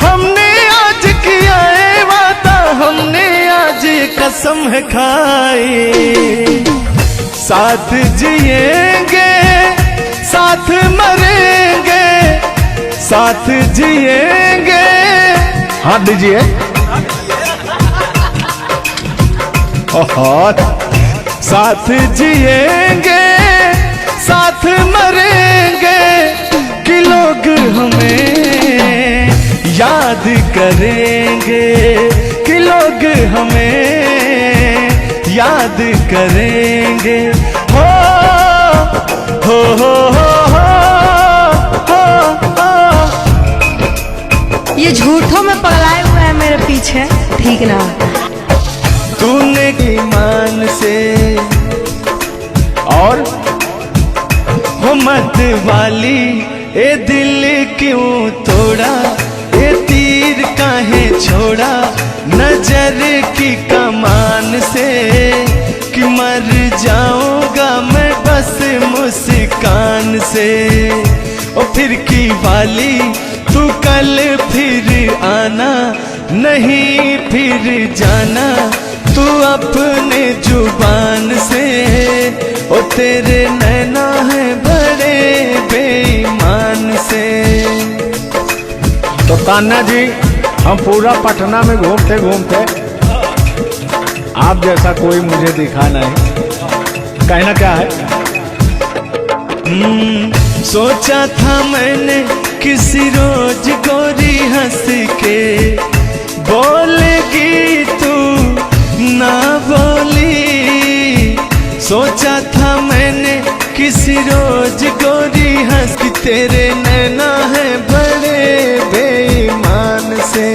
[SPEAKER 2] हमने आज किया है वादा, हमने आज कसम है खाई। साथ जिएंगे साथ मरेंगे, साथ जिएंगे।
[SPEAKER 1] हाथ दीजिए।
[SPEAKER 2] साथ जिएंगे साथ मरेंगे, कि लोग हमें याद करेंगे, कि लोग हमें याद करेंगे। हो हो हो हो हो हो।
[SPEAKER 3] ये झूठों में पगलाए हुए हैं मेरे पीछे, ठीक ना।
[SPEAKER 2] तूने ईमान से और हो मत वाली ए दिल क्यों तोड़ा, ए तीर काहे छोड़ा नजर की कमान से, कि मर जाऊंगा मैं बस मुस्कान से। ओ फिर की वाली तू कल फिर आना, नहीं फिर जाना तू अपने जुबान से। ओ तेरे नैना है बड़े बेईमान से।
[SPEAKER 1] तो तान्या जी, हम पूरा पटना में घूमते घूमते आप जैसा कोई मुझे दिखा नहीं। कहना क्या है?
[SPEAKER 2] सोचा था मैंने किसी रोज गोरी हंस के बोलेगी तू ना बोली। सोचा था मैंने किसी रोज गोरी हंस के, तेरे नैना है बड़े बेईमान से।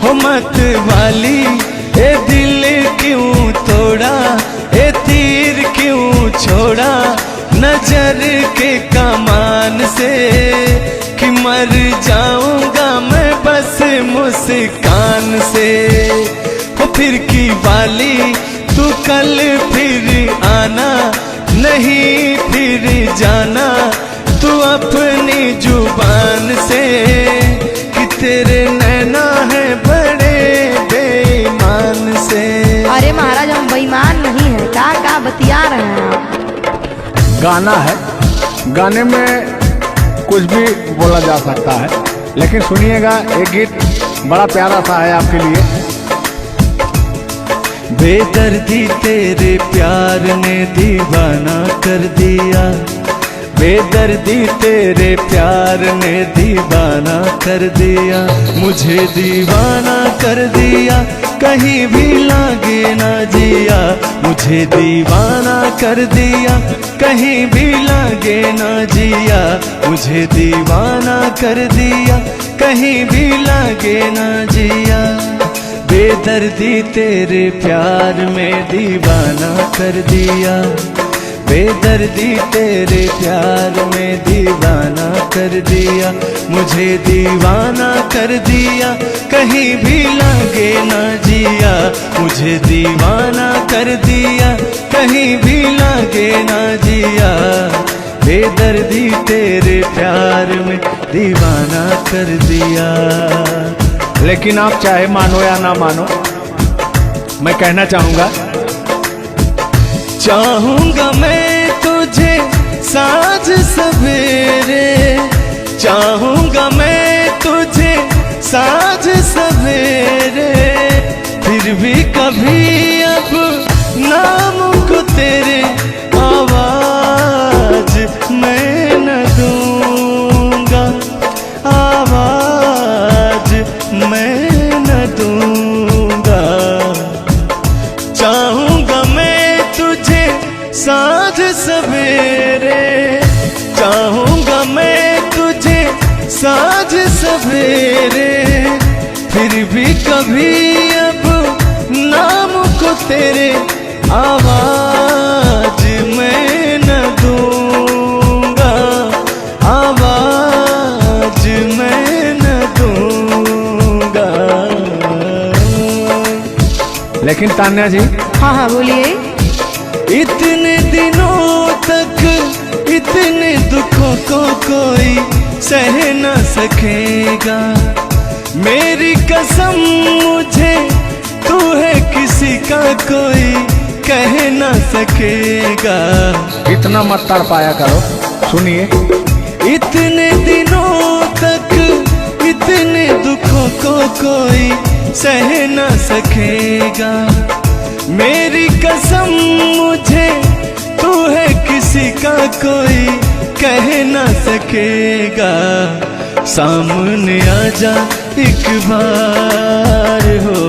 [SPEAKER 2] हो मत वाली ए दिल क्यों तोड़ा, ए तीर क्यों छोड़ा नजर के कमान से, कि मर जाऊंगा मैं बस मुस्कान से। हो फिर की वाली तू कल फिर आना, नहीं फिर जाना तू अपनी जुबान से, कि तेरे नैना है बड़े बेईमान से।
[SPEAKER 3] अरे महाराज, हम बेईमान नहीं है, का बतिया रहे हैं आप।
[SPEAKER 1] गाना है, गाने में कुछ भी बोला जा सकता है, लेकिन सुनिएगा एक गीत बड़ा प्यारा सा है आपके लिए।
[SPEAKER 2] बेदर्दी तेरे प्यार ने दीवाना कर दिया, बेदर्दी तेरे प्यार ने दीवाना कर दिया, मुझे दीवाना कर दिया, कहीं भी लागे ना जिया। मुझे दीवाना कर दिया, कहीं भी लागे ना जिया। मुझे दीवाना कर दिया, कहीं भी लागे ना जिया। बेदर्दी तेरे प्यार में दीवाना कर दिया, बेदर्दी तेरे प्यार में दीवाना कर दिया। मुझे दीवाना कर दिया, कहीं भी लागे ना जिया। मुझे दीवाना कर दिया, कहीं भी लागे ना जिया। बेदर्दी तेरे प्यार में दीवाना कर दिया।
[SPEAKER 1] लेकिन आप चाहे मानो या ना मानो, मैं कहना चाहूंगा,
[SPEAKER 2] चाहूंगा मैं तुझे साँझ सवेरे, चाहूंगा मैं तुझे साँझ सवेरे। फिर भी कभी अब नाम को तेरे आवाज मैं न दूंगा, आवाज मैं न दूंगा। चाहूंगा मैं तुझे साँझ सवेरे, चाहूंगा मैं तुझे साँझ सवेरे। फिर भी कभी अब नाम को तेरे आवाज मैं न दूंगा, आवाज मैं न दूंगा।
[SPEAKER 1] लेकिन तान्या जी,
[SPEAKER 3] हाँ हाँ बोलिए।
[SPEAKER 2] इतने दिनों तक इतने दुखों को कोई सह न सकेगा। मेरी कसम मुझे तू है किसी का कोई कह न सकेगा।
[SPEAKER 1] इतना मत तड़पाया करो, सुनिए।
[SPEAKER 2] इतने दिनों तक इतने दुखों को कोई सह न सकेगा। मेरी कसम मुझे तू है किसी का कोई कह न सकेगा। सामने आजा एक बार हो,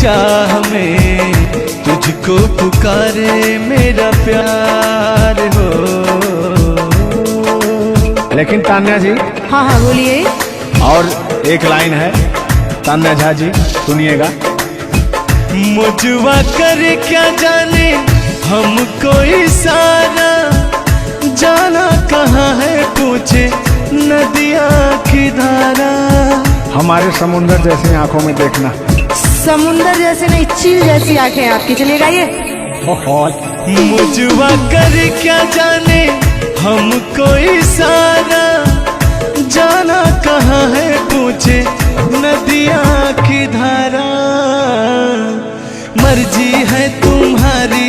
[SPEAKER 2] चाह में तुझको पुकारे मेरा प्यार हो।
[SPEAKER 1] लेकिन तान्या जी,
[SPEAKER 3] हाँ हाँ बोलिए।
[SPEAKER 1] और एक लाइन है, तान्या झा जी सुनिएगा।
[SPEAKER 2] मुझवा कर क्या जाने हमको इशारा, जाना कहाँ है पूछे नदिया की धारा।
[SPEAKER 1] हमारे समुंदर जैसी आंखों में देखना।
[SPEAKER 3] समुंदर जैसे नहीं, चील जैसी आंखें हैं आपकी। चलिए गाइए।
[SPEAKER 2] मुझवा कर क्या जाने हमको इशारा, जाना कहाँ है पूछे नदिया की धारा। मर्जी है तुम्हारी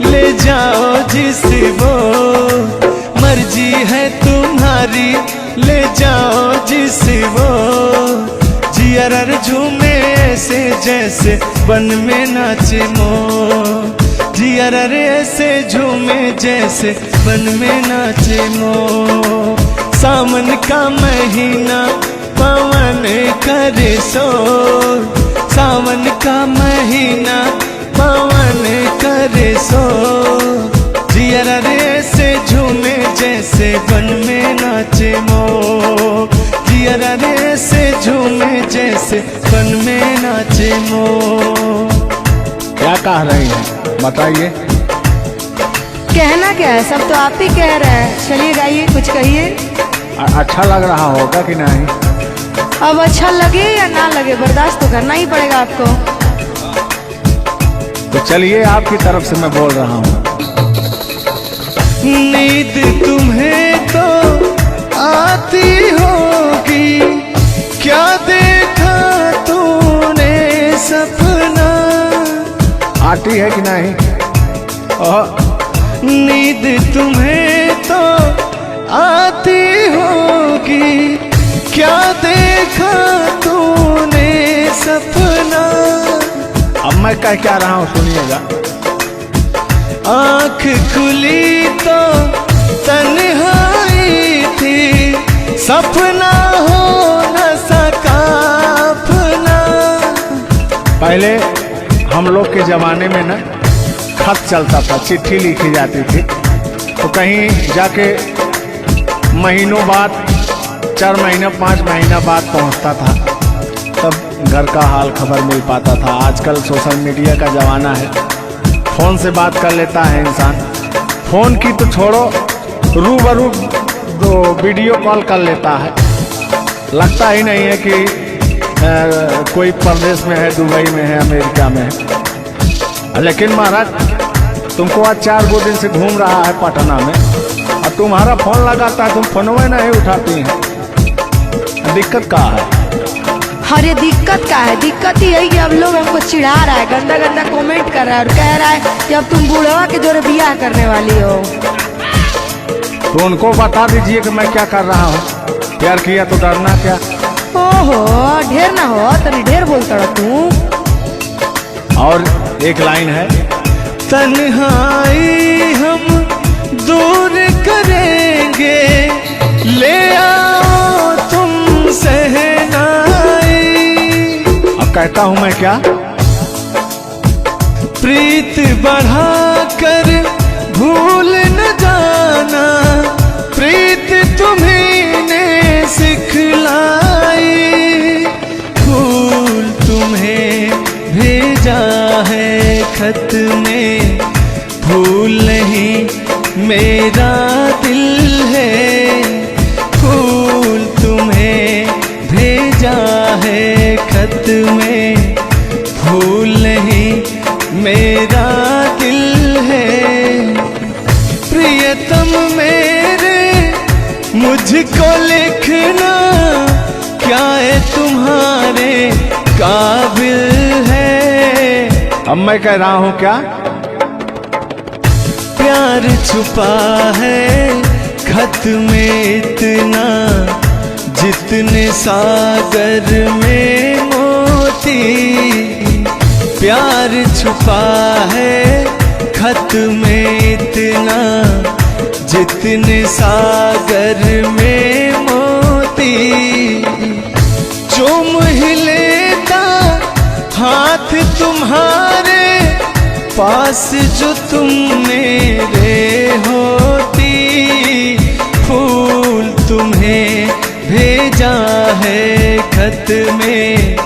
[SPEAKER 2] ले जाओ जिस वो, मर्जी है तुम्हारी ले जाओ जिस वो। जियर झूमे ऐसे जैसे बन में नाचे मोर, जियर ऐसे झूमे जैसे बन में नाचे मोर। सावन का महीना पवन करे शोर, सावन का महीना पवन करे शोर। जियर ऐसे झूमे जैसे बन में नाचे मोर, जियर ऐसे झूमे जैसे बन में नाचे मोर।
[SPEAKER 1] क्या कह रही हैं बताइए।
[SPEAKER 3] कहना क्या है, सब तो आप ही कह रहे हैं। चलिए गाइए, कुछ कहिए।
[SPEAKER 1] अच्छा लग रहा होगा कि नहीं?
[SPEAKER 3] अब अच्छा लगे या ना लगे, बर्दाश्त तो करना ही पड़ेगा आपको।
[SPEAKER 1] तो चलिए, आपकी तरफ से मैं बोल रहा हूँ।
[SPEAKER 2] नींद तुम्हें तो आती होगी, क्या देखा तूने सपना।
[SPEAKER 1] आती है कि नहीं?
[SPEAKER 2] नींद तुम्हें तो आती होगी, क्या देखा तूने सपना।
[SPEAKER 1] अब मैं क्या रहा हूँ सुनिएगा।
[SPEAKER 2] आँख खुली तो तन्हाई थी, सपना हो न सका अपना।
[SPEAKER 1] पहले हम लोग के जमाने में ना खत चलता था, चिट्ठी लिखी जाती थी, तो कहीं जाके महीनों बाद, 4 महीना 5 महीना बाद पहुंचता था, तब घर का हाल खबर मिल पाता था। आजकल सोशल मीडिया का ज़माना है, फ़ोन से बात कर लेता है इंसान। फ़ोन की तो छोड़ो, रूबरू दो वीडियो कॉल कर लेता है। लगता ही नहीं है कि कोई परदेश में है, दुबई में है, अमेरिका में है। लेकिन महाराज, तुमको आज 4 दिन से घूम रहा है पटना में, और तुम्हारा फोन लगाता है, तुम फोनवे नहीं उठाती हैं। दिक्कत कहाँ है?
[SPEAKER 3] अरे दिक्कत क्या है? दिक्कत ही है कि अब लोग हमको चिढ़ा रहा है, गंदा गंदा कमेंट कर रहा है और कह रहा है कि अब तुम बूढ़वा के जोरे बियाह करने वाली हो।
[SPEAKER 1] तो उनको बता दीजिए कि मैं क्या कर रहा हूँ। प्यार किया तो डरना क्या?
[SPEAKER 3] ओहो, ढेर ना हो, तनी ढेर बोलता रहा तू।
[SPEAKER 1] और एक लाइन है,
[SPEAKER 2] तन्हाई हम दूर करेंगे, ले आओ तुम सहनाई।
[SPEAKER 1] अब कहता हूँ मैं क्या?
[SPEAKER 2] प्रीत बढ़ाकर भूल न जाना, प्रीत तुम्हीं ने सिखलाई। फूल तुम्हें भेजा है खत में, भूल नहीं मेरा दिल है। फूल तुम्हें भेजा है खत में, भूल नहीं मेरा दिल है। प्रियतम मेरे मुझको लिखना, क्या है तुम्हारे काबिल है।
[SPEAKER 1] अब मैं कह रहा हूँ क्या?
[SPEAKER 2] प्यार छुपा है खत में इतना, जितने सागर में मोती। प्यार छुपा है खत में इतना, जितने सागर में मोती। चूम ही लेता हाथ तुम तुम्हारे पास जो तुम मेरे होती, फूल तुम्हें भेजा है खत में,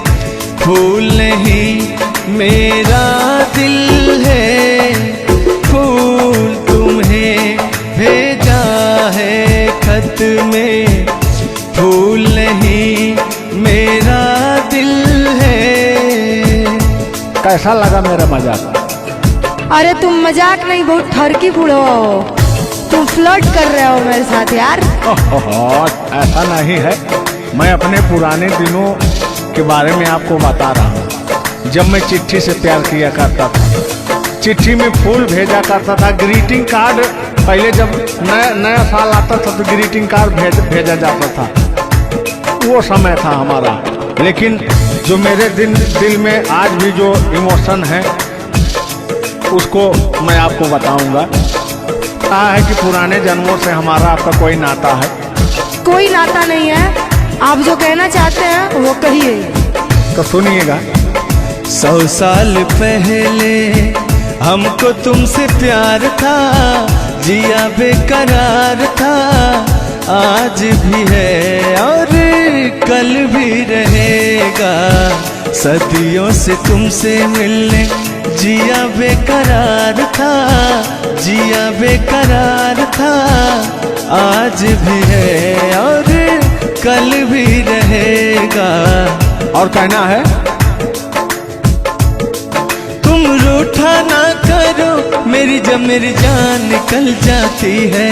[SPEAKER 2] फूल नहीं मेरा दिल है, फूल तुम्हें भेजा है खत में, फूल नहीं मेरा दिल है।
[SPEAKER 1] कैसा लगा मेरा मजाक?
[SPEAKER 3] अरे तुम मजाक नहीं, बहुत ठरकी बुढ़ो हो, तुम फ्लर्ट कर रहे हो मेरे साथ यार।
[SPEAKER 1] ऐसा नहीं है, मैं अपने पुराने दिनों के बारे में आपको बता रहा हूँ। जब मैं चिट्ठी से प्यार किया करता था, चिट्ठी में फूल भेजा करता था, ग्रीटिंग कार्ड, पहले जब नया साल आता था तो ग्रीटिंग कार्ड भेजा जाता था, वो समय था हमारा। लेकिन जो मेरे दिल में आज भी जो इमोशन है उसको मैं आपको बताऊंगा। कहा है कि पुराने जन्मों से हमारा आपका कोई नाता है।
[SPEAKER 3] कोई नाता नहीं है, आप जो कहना चाहते हैं वो कहिए।
[SPEAKER 1] तो सुनिएगा।
[SPEAKER 2] 100 साल पहले हमको तुमसे प्यार था, जिया बेकरार था, आज भी है और कल भी रहेगा। सदियों से तुमसे मिलने जिया बेकरार था, जिया बेकरार था, आज भी है और कल भी रहेगा।
[SPEAKER 1] और कहना है,
[SPEAKER 2] तुम रूठा ना करो मेरी, जब मेरी जान निकल जाती है,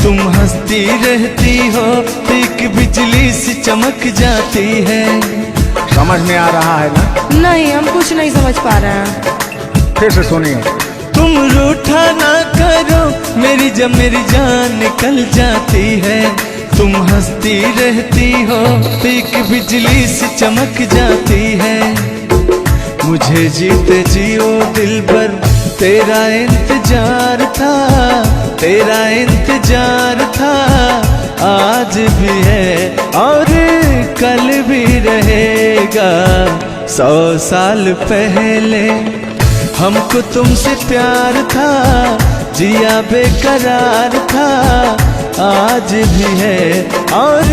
[SPEAKER 2] तुम हंसती रहती हो तो एक बिजली सी चमक जाती है।
[SPEAKER 1] समझ में आ रहा है ना?
[SPEAKER 3] नहीं, हम कुछ नहीं समझ पा रहे हैं।
[SPEAKER 1] फिर से सुनिए।
[SPEAKER 2] तुम रूठा ना करो मेरी, जब मेरी जान निकल जाती है, तुम हंसती रहती हो तो एक बिजली सी चमक जाती है। मुझे जीते जियो दिल भर तेरा इंतजार था, तेरा इंतजार था, आज भी है और कल भी रहेगा। 100 साल पहले हमको तुमसे प्यार था, जिया बेकरार था, आज भी है और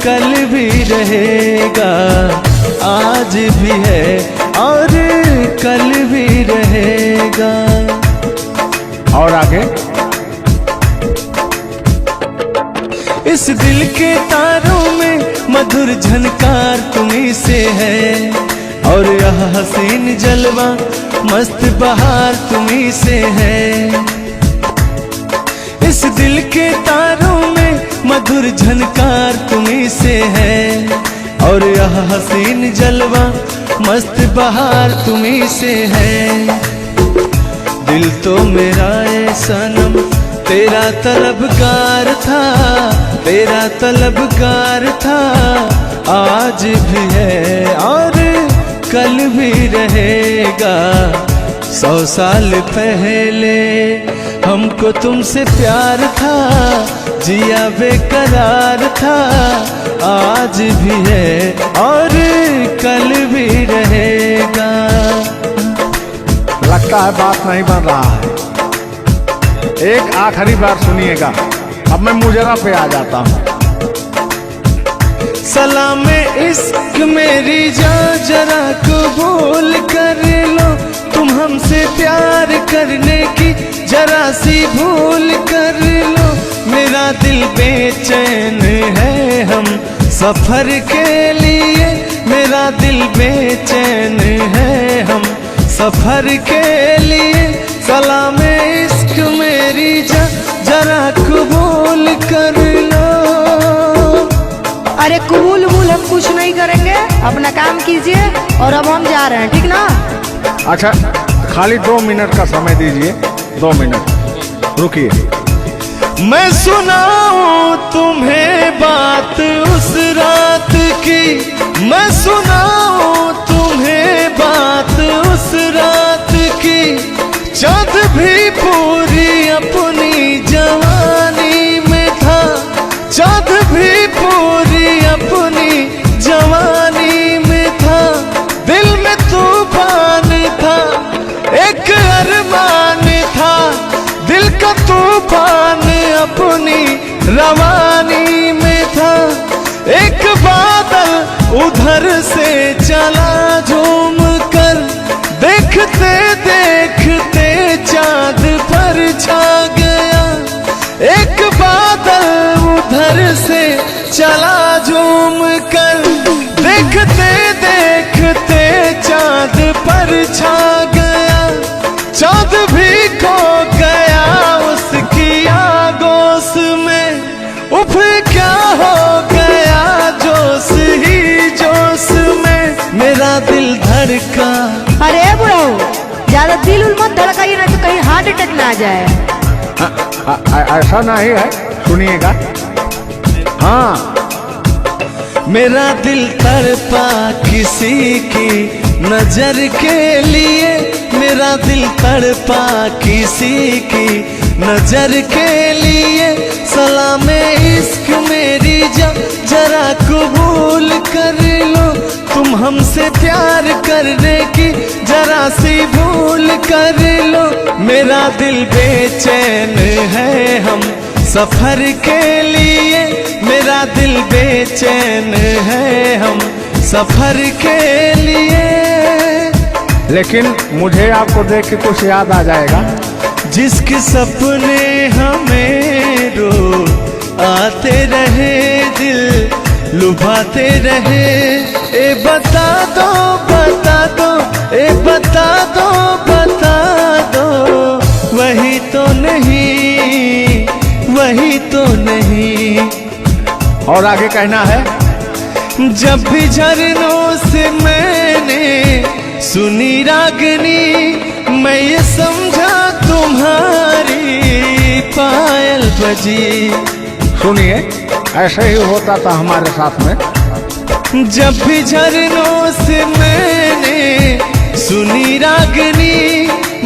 [SPEAKER 2] कल भी रहेगा। आज भी है और कल भी रहेगा।
[SPEAKER 1] और आगे,
[SPEAKER 2] इस दिल के तारों में मधुर झनकार तुम्हीं से है, और यह हसीन जलवा मस्त बहार तुम्हीं से है। इस दिल के तारों में मधुर झनकार तुम्हीं से है, और यह हसीन जलवा मस्त बहार तुम्हीं से है। दिल तो मेरा ए सनम तेरा तलबगार था, तेरा तलबगार था, आज भी है और कल भी रहेगा। 100 साल पहले हमको तुमसे प्यार था, जिया बेकरार था, आज भी है और कल भी रहेगा।
[SPEAKER 1] लगता है बात नहीं बन रहा है। एक आखिरी बार सुनिएगा, अब मैं मुजरा पे आ जाता हूँ।
[SPEAKER 2] सलाम इश्क मेरी जान जरा कबूल कर लो, तुम हमसे प्यार करने की जरा सी भूल कर लो। मेरा दिल बेचैन है हम सफर के लिए, मेरा दिल बेचैन है हम सफर के लिए। सलाम इश्क मेरी जरा कबूल कर लो।
[SPEAKER 3] अरे कबूल वबूल हम कुछ नहीं करेंगे, अपना काम कीजिए और अब हम जा रहे हैं, ठीक ना?
[SPEAKER 1] अच्छा, खाली 2 मिनट का समय दीजिए, 2 मिनट रुकिए।
[SPEAKER 2] मैं सुनाऊं तुम्हें बात उस रात की, मैं सुनाऊं तुम्हें बात उस रात की। चाँद भी पूरी अपनी जवानी में था, चाँद भी पूरी अपनी जवानी में था। दिल में तूफान था, तूफान अपनी रवानी में था, एक बादल उधर से चला झूम कर, देखते देखते चाँद पर छा गया। एक बादल उधर से चला झूम कर, देखते देखते चाँद पर छा गया। चाँद भी खो गया उसकी आगोश में, उफ क्या हो गया जोश ही जोश में, मेरा दिल धड़का।
[SPEAKER 3] अरे बुढ़ऊ, ज्यादा दिल उल मत धड़काइए ना तो कहीं हार्ट अटैक ना आ जाए।
[SPEAKER 1] ऐसा नहीं है, सुनिएगा। हाँ,
[SPEAKER 2] मेरा दिल तड़पा किसी की नजर के लिए, मेरा दिल तड़पा किसी की नजर के लिए। सलामे इश्क मेरी जरा कबूल कर लो, तुम हमसे प्यार करने की जरा सी भूल कर लो। मेरा दिल बेचैन है हम सफर के लिए, मेरा दिल बेचैन है हम सफर के लिए।
[SPEAKER 1] लेकिन मुझे आपको देख के कुछ याद आ जाएगा।
[SPEAKER 2] जिसके सपने हमें रोज आते रहे, दिल लुभाते रहे। ए बता दो बता दो, ए बता दो बता दो, वही तो नहीं, वही तो नहीं।
[SPEAKER 1] और आगे कहना है,
[SPEAKER 2] जब भी झरनों से मैंने सुनी रागनी, मैं ये समझा तुम्हारी पायल बजी।
[SPEAKER 1] सुनिए, ऐसे ही होता था हमारे साथ में।
[SPEAKER 2] जब भी झरनों से मैंने सुनी रागनी,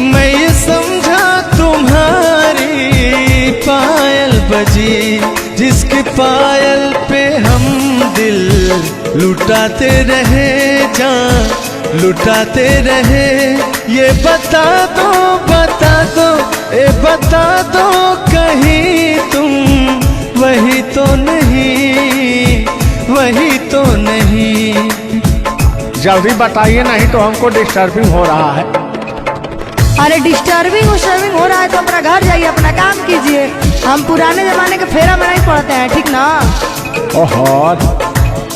[SPEAKER 2] मैं ये समझा तुम्हारी पायल बजी। जिसके पायल पे हम दिल लुटाते रहे, जान लुटाते रहे। ये बता दो बता दो, ए बता दो कहीं तुम वही तो नहीं, वही तो नहीं।
[SPEAKER 1] जल्दी बताइए, नहीं तो हमको डिस्टर्बिंग हो रहा है।
[SPEAKER 3] अरे डिस्टर्बिंग हो रहा है तो अपना घर जाइए, अपना काम कीजिए। हम पुराने जमाने के फेरा में नहीं पड़ते हैं, ठीक ना?
[SPEAKER 1] ओहो,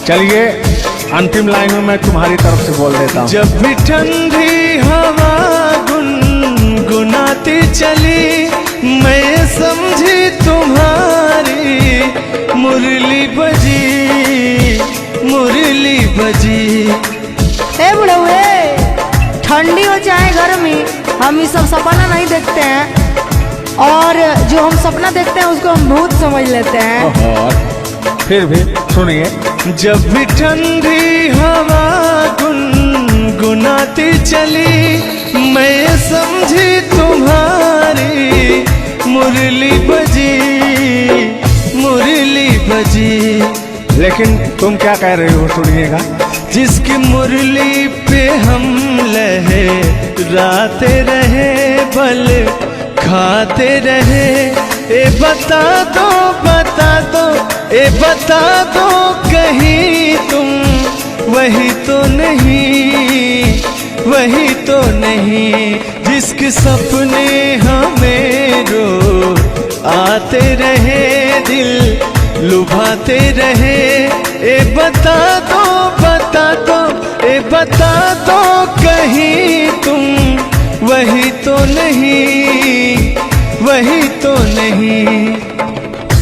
[SPEAKER 1] चलिए अंतिम लाइन में मैं तुम्हारी तरफ से बोल देता हूँ।
[SPEAKER 2] जब भी ठंडी हवा गुनगुनाती चली, मैं समझी तुम्हारी मुरली बजी, मुरली बजी।
[SPEAKER 3] ए बुढ़ऊ, ठंडी हो चाहे गर्मी, हम ये सब सपना नहीं देखते हैं, और जो हम सपना देखते हैं उसको हम भूत समझ लेते हैं।
[SPEAKER 1] ओहो, फिर भी सुनिए।
[SPEAKER 2] जब भी ठंडी हवा गुनगुनाती चली, मैं समझी तुम्हारी मुरली बजी, मुरली बजी।
[SPEAKER 1] लेकिन तुम क्या कह रही हो, सुनिएगा।
[SPEAKER 2] जिसकी मुरली पे हम लहराते रहे, बल खाते रहे। ए बता दो बता दो, ए बता दो कहीं तुम वही तो नहीं, वही तो नहीं। जिसके सपने हमें रोज आते रहे, दिल लुभाते रहे। ए बता दो बता दो, ए बता दो कहीं तुम वही तो नहीं, वही तो नहीं।